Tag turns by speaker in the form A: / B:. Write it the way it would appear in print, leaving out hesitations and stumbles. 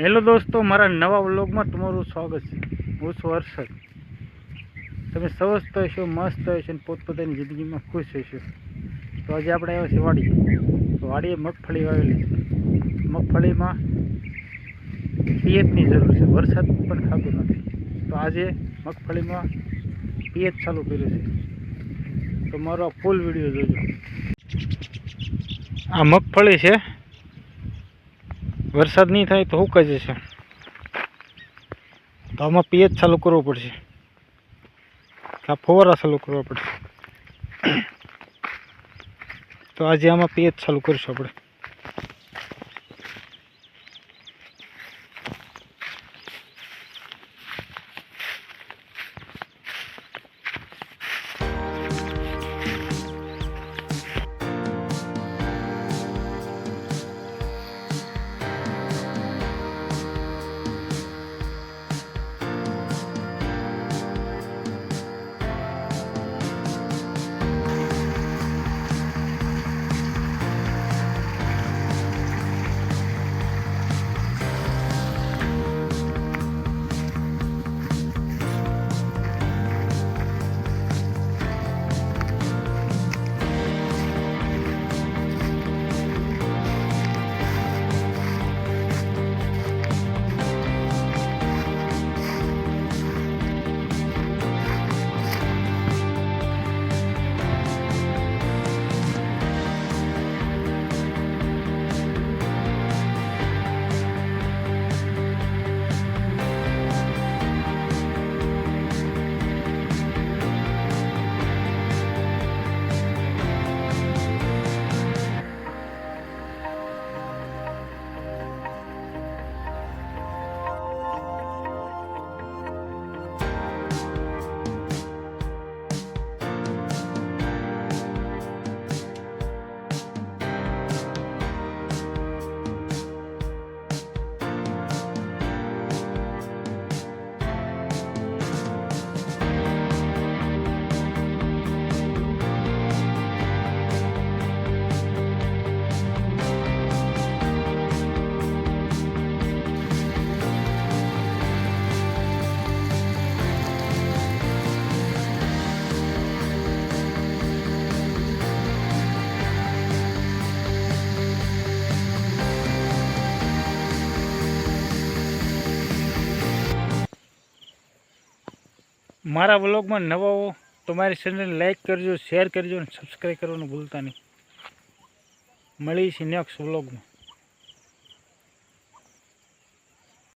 A: Hello દોસ્તો, મારા નવા વ્લોગમાં તમારું સ્વાગત છે। હું છું હર્ષદ। તમે સ્વસ્થ હશો, મસ્ત હશો અને પોતપોતાની જિંદગીમાં ખુશ હશો। તો આજે આપણે આવ્યા છીએ વાડી। તો વાડીએ મગફળી વાવેલી છે। મગફળીમાં પિયતની જરૂર છે, વરસાદ પણ થતો નથી। તો આજે મગફળીમાં પિયત ચાલુ કર્યું છે। તો મારો આ ફૂલ વિડીયો જોજો। આ મગફળી છે, વરસાદ નહીં થાય તો સુકાઈ જશે। તો આમાં પિયત ચાલુ કરવો પડશે, આ ફવારા ચાલુ કરવા પડશે। તો આજે આમાં પિયત ચાલુ કરીશું આપણે। મારા વ્લોગમાં નવા હો તો મારી ચેનલને લાઈક કરજો, શેર કરજો અને સબસ્ક્રાઈબ કરવાનું ભૂલતા નહીં। મળીશું નેક્સ્ટ વ્લોગમાં।